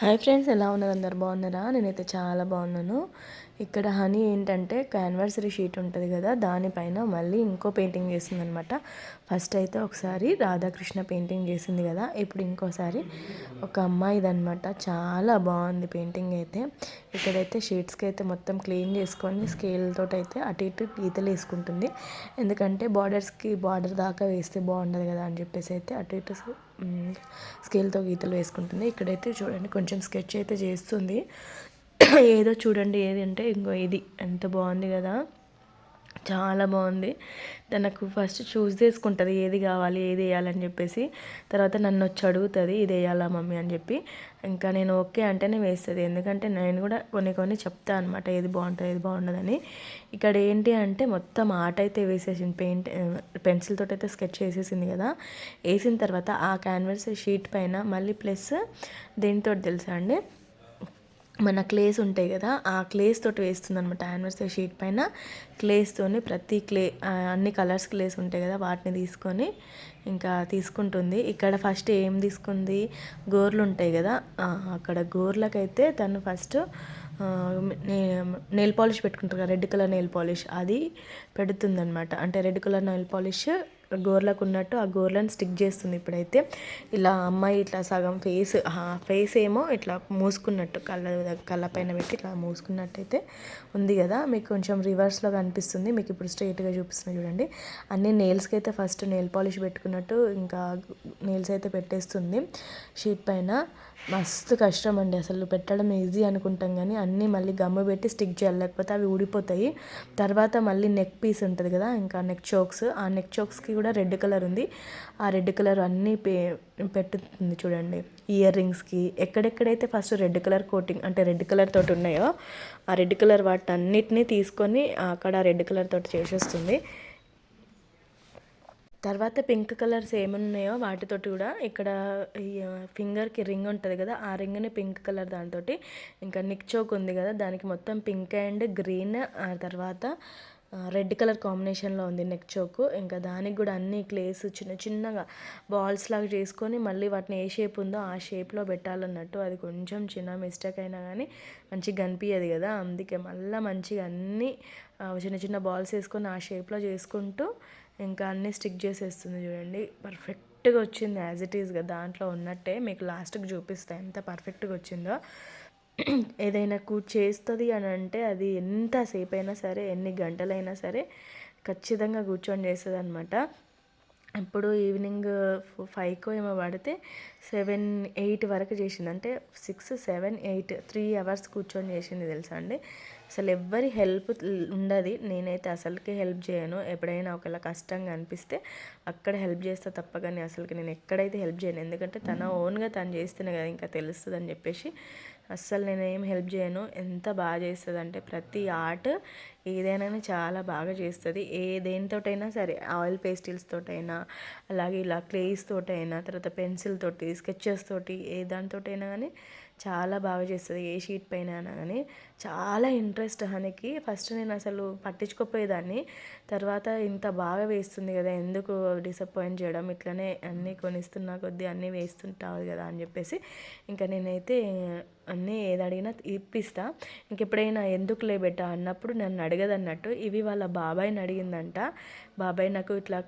Hi friends, ఎలా ఉన్నారు? అందరు బాగున్నారా? నేనైతే చాలా బాగున్నాను. ఇక్కడ హనీ ఏంటంటే యానివర్సరీ షీట్ ఉంటుంది కదా, దానిపైన మళ్ళీ ఇంకో పెయింటింగ్ చేసింది అనమాట. ఫస్ట్ అయితే ఒకసారి రాధాకృష్ణ పెయింటింగ్ చేసింది కదా, ఇప్పుడు ఇంకోసారి ఒక అమ్మాయిది అనమాట. చాలా బాగుంది పెయింటింగ్ అయితే. ఇక్కడైతే షీట్స్కి అయితే మొత్తం క్లీన్ చేసుకొని స్కేల్ తోటి అయితే అటు ఇటు గీతలు వేసుకుంటుంది. ఎందుకంటే బార్డర్ దాకా వేస్తే బాగుండదు కదా అని చెప్పేసి అయితే అటు ఇటు స్కేల్తో గీతలు వేసుకుంటుంది. ఇక్కడైతే చూడండి కొంచెం స్కెచ్ అయితే చేస్తుంది. ఏదో చూడండి, ఏది అంటే ఇంకో ఇది ఎంత బాగుంది కదా, చాలా బాగుంది. తనకు ఫస్ట్ చూస్ చేసుకుంటుంది ఏది కావాలి ఏది వేయాలని చెప్పేసి. తర్వాత నన్ను వచ్చి అడుగుతుంది ఇది వేయాలా మమ్మీ అని చెప్పి. ఇంకా నేను ఓకే అంటేనే వేస్తుంది. ఎందుకంటే నేను కూడా కొన్ని చెప్తాను అనమాట, ఏది బాగుంటుంది ఏది బాగుండదని. ఇక్కడ ఏంటి అంటే మొత్తం ఆర్ట్ అయితే వేసేసింది, పెన్సిల్ తోటి అయితే స్కెచ్ వేసేసింది కదా. వేసిన తర్వాత ఆ క్యాన్వాస్ షీట్ పైన మళ్ళీ ప్లస్ దేనితో తెలుసా అండి, మన క్లేస్ ఉంటాయి కదా, ఆ క్లేస్ తోటి వేస్తుంది అనమాట. యానివర్సరీ షీట్ పైన క్లేస్తోని ప్రతి అన్ని కలర్స్ క్లేస్ ఉంటాయి కదా, వాటిని తీసుకొని ఇంకా తీసుకుంటుంది. ఇక్కడ ఫస్ట్ ఏం తీసుకుంది, గోర్లు ఉంటాయి కదా, అక్కడ గోర్లకైతే తను ఫస్ట్ నెయిల్ పాలిష్ పెట్టుకుంటారు కదా, రెడ్ కలర్ నెయిల్ పాలిష్ అది పెడుతుందనమాట. అంటే రెడ్ కలర్ నెయిల్ పాలిష్ గోర్లకు ఉన్నట్టు ఆ గోర్లను స్టిక్ చేస్తుంది. ఇప్పుడైతే ఇలా అమ్మాయి ఇట్లా సగం ఫేస్ ఏమో ఇట్లా మూసుకున్నట్టు కళ్ళ పైన పెట్టి ఇట్లా మూసుకున్నట్టయితే ఉంది కదా. మీకు కొంచెం రివర్స్లో కనిపిస్తుంది, మీకు ఇప్పుడు స్ట్రైట్గా చూపిస్తున్నా చూడండి. అన్ని నెయిల్స్కి అయితే ఫస్ట్ నెయిల్ పాలిష్ పెట్టుకున్నట్టు ఇంకా నెయిల్స్ అయితే పెట్టేస్తుంది షీట్ పైన. మస్తు కష్టం అండి, అసలు పెట్టడం ఈజీ అనుకుంటాం కానీ అన్నీ మళ్ళీ గమ్ము పెట్టి స్టిక్ చేయాలి, లేకపోతే అవి ఊడిపోతాయి. తర్వాత మళ్ళీ నెక్ పీస్ ఉంటుంది కదా, ఇంకా నెక్ చోక్స్, ఆ నెక్ చోక్స్కి కూడా రెడ్ కలర్ ఉంది. ఆ రెడ్ కలర్ అన్నీ పెట్టుతుంది చూడండి. ఇయర్ రింగ్స్కి ఎక్కడెక్కడైతే ఫస్ట్ రెడ్ కలర్ కోటింగ్ అంటే రెడ్ కలర్ తోటి ఉన్నాయో ఆ రెడ్ కలర్ వాటన్నిటిని తీసుకొని అక్కడ రెడ్ కలర్ తోటి చేసేస్తుంది. తర్వాత పింక్ కలర్స్ ఏమున్నాయో వాటితోటి కూడా ఇక్కడ ఈ ఫింగర్కి రింగ్ ఉంటుంది కదా, ఆ రింగ్ని పింక్ కలర్ దాంతో, ఇంకా నిక్ చోక్ ఉంది కదా దానికి మొత్తం పింక్ అండ్ గ్రీన్, ఆ తర్వాత రెడ్ కలర్ కాంబినేషన్లో ఉంది నెక్ చోకు. ఇంకా దానికి కూడా అన్ని క్లేస్ చిన్న చిన్నగా బాల్స్ లాగా చేసుకొని మళ్ళీ వాటిని ఏ షేప్ ఉందో ఆ షేప్లో పెట్టాలన్నట్టు. అది కొంచెం చిన్న మిస్టేక్ అయినా కానీ మంచిగా కనిపించదు కదా, అందుకే మళ్ళీ మంచిగా అన్నీ చిన్న చిన్న బాల్స్ వేసుకొని ఆ షేప్లో చేసుకుంటూ ఇంకా అన్నీ స్టిక్ చేసేస్తుంది చూడండి. పర్ఫెక్ట్గా వచ్చింది యాజ్ ఇట్ ఈస్గా దాంట్లో ఉన్నట్టే. మీకు లాస్ట్కి చూపిస్తాను ఎంత పర్ఫెక్ట్గా వచ్చిందో. ఏదైనా చేస్తుంది అని అంటే అది ఎంతసేపు అయినా సరే, ఎన్ని గంటలైనా సరే ఖచ్చితంగా కూర్చొని చేస్తుంది అనమాట. ఇప్పుడు ఈవినింగ్ 5కో ఏమో పడితే 7-8 వరకు చేసింది. అంటే 6-7-8 3 అవర్స్ కూర్చొని చేసింది తెలుసా అండి. అసలు ఎవ్వరి హెల్ప్ ఉండదు, నేనైతే అసలుకే హెల్ప్ చేయను. ఎప్పుడైనా ఒకవేళ కష్టంగా అనిపిస్తే అక్కడ హెల్ప్ చేస్తా తప్ప, కానీ అసలుకి నేను ఎక్కడైతే హెల్ప్ చేయను. ఎందుకంటే తన ఓన్గా తను చేస్తేనే కదా ఇంకా తెలుస్తుంది అని చెప్పేసి అస్సలు నేను ఏం హెల్ప్ చేయను. ఎంత బాగా చేస్తుంది అంటే ప్రతి ఆర్ట్ ఏదైనా చాలా బాగా చేస్తుంది. దేనితోటైనా సరే, ఆయిల్ పేస్టిల్స్ తోటైనా, అలాగే ఇలా క్లేస్ తోటైనా, తర్వాత పెన్సిల్ తోటి, స్కెచెస్ తోటి, ఏ దానితోటైనా కానీ చాలా బాగా చేస్తుంది. ఏ షీట్ పైన అయినా కానీ చాలా ఇంట్రెస్ట్ హనీకి. ఫస్ట్ నేను అసలు పట్టించుకోపోయేదాన్ని, తర్వాత ఇంత బాగా వేస్తుంది కదా ఎందుకు డిసప్పాయింట్ చేయడం, ఇట్లనే అన్నీ కొనిస్తున్నా కొద్దీ అన్నీ వేస్తుంటావు కదా అని చెప్పేసి ఇంకా నేనైతే అన్నీ ఏది అడిగినా ఇప్పిస్తా. ఇంకెప్పుడైనా ఎందుకులే బెట్ట అన్నప్పుడు నన్ను అడగదన్నట్టు. ఇవి వాళ్ళ బాబాయ్ని అడిగిందంట. బాబాయ్ నాకు ఇట్లా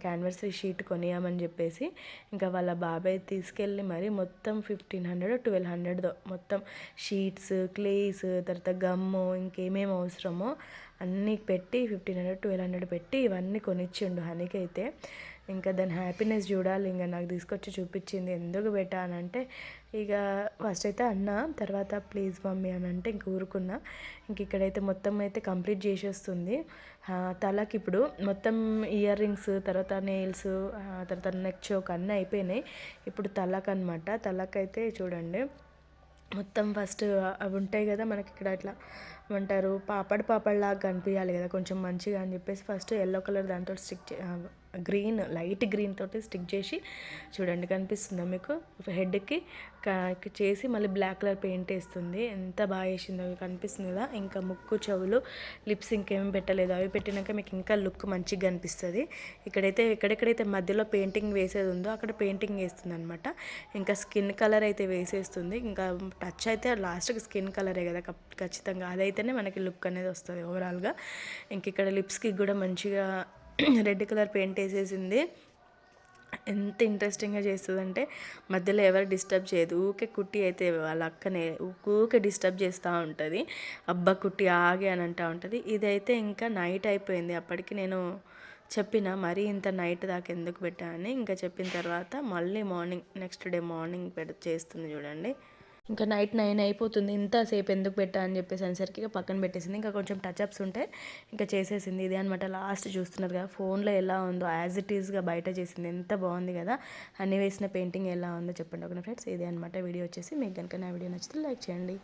క్యాన్వర్సరీ షీట్ కొనియామని చెప్పేసి ఇంకా వాళ్ళ బాబాయ్ తీసుకెళ్ళి మరి మొత్తం 1500-1200 మొత్తం షీట్స్, క్లేస్, తర్వాత గమ్ము, ఇంకేమేమి అవసరమో అన్నీ పెట్టి 1500-1200 పెట్టి ఇవన్నీ కొనిచ్చిండు హనీకి అయితే. ఇంకా దాని హ్యాపీనెస్ చూడాలి. ఇంకా నాకు తీసుకొచ్చి చూపించింది. ఎందుకు బెటా అని అంటే ఇక ఫస్ట్ అయితే అన్నా, తర్వాత ప్లీజ్ మమ్మీ అని అంటే ఇంక ఊరుకున్నా. ఇంక ఇక్కడైతే మొత్తం అయితే కంప్లీట్ చేసేస్తుంది. తలకి ఇప్పుడు మొత్తం ఇయర్ రింగ్స్, తర్వాత నెయిల్స్, తర్వాత నెక్ చోక్ అన్నీ అయిపోయినాయి. ఇప్పుడు తలకు అనమాట. తలకైతే చూడండి మొత్తం ఫస్ట్ అవి ఉంటాయి కదా మనకి ఇక్కడ ఇట్లా ఏమంటారు పాపడ్లాగా కనిపించాలి కదా కొంచెం మంచిగా అని చెప్పేసి ఫస్ట్ ఎల్లో కలర్ దాంతో గ్రీన్ లైట్ గ్రీన్ తోటి స్టిక్ చేసి చూడండి కనిపిస్తుందా మీకు హెడ్కి చేసి మళ్ళీ బ్లాక్ కలర్ పెయింట్ వేస్తుంది. ఎంత బాగా వేసిందో కనిపిస్తుంది కదా. ఇంకా ముక్కు చెవులు లిప్స్ ఇంకేమి పెట్టలేదు, అవి పెట్టినాక మీకు ఇంకా లుక్ మంచిగా కనిపిస్తుంది. ఎక్కడెక్కడైతే మధ్యలో పెయింటింగ్ వేసేది ఉందో అక్కడ పెయింటింగ్ వేస్తుంది అనమాట. ఇంకా స్కిన్ కలర్ అయితే వేసేస్తుంది. ఇంకా టచ్ అయితే లాస్ట్కి స్కిన్ కలరే కదా ఖచ్చితంగా, అదైతేనే మనకి లుక్ అనేది వస్తుంది ఓవరాల్గా. ఇంక ఇక్కడ లిప్స్కి కూడా మంచిగా రెడ్ కలర్ పెయింట్ వేసేసింది. ఎంత ఇంట్రెస్టింగ్గా చేస్తుందంటే మధ్యలో ఎవరు డిస్టర్బ్ చేయదు. ఊకే కుట్టి అయితే వాళ్ళ అక్కనే ఊకే డిస్టర్బ్ చేస్తూ ఉంటుంది. అబ్బా కుట్టి ఆగే అని అంటూ ఉంటుంది. ఇదైతే ఇంకా నైట్ అయిపోయింది అప్పటికి. నేను చెప్పిన మరీ ఇంత నైట్ దాకా ఎందుకు పెట్టా అని. ఇంకా చెప్పిన తర్వాత మళ్ళీ నెక్స్ట్ డే మార్నింగ్ చేస్తుంది చూడండి. ఇంకా నైట్ 9 అయిపోతుంది, ఇంతసేపు ఎందుకు పెట్టా అని చెప్పేసి అనేసరికి పక్కన పెట్టేసింది. ఇంకా కొంచెం టచ్అప్స్ ఉంటే ఇంకా చేసేసింది. ఇదే అనమాట లాస్ట్ చూస్తున్నారు కదా ఫోన్లో ఎలా ఉందో యాజ్ ఇట్ ఈస్గా బయట చేసింది. ఎంత బాగుంది కదా. అన్ని వేసిన పెయింటింగ్ ఎలా ఉందో చెప్పండి ఒక ఫ్రెండ్స్. ఇదే అనమాట వీడియో వచ్చేసి. మీకు కనుక నా వీడియో నచ్చితే లైక్ చేయండి.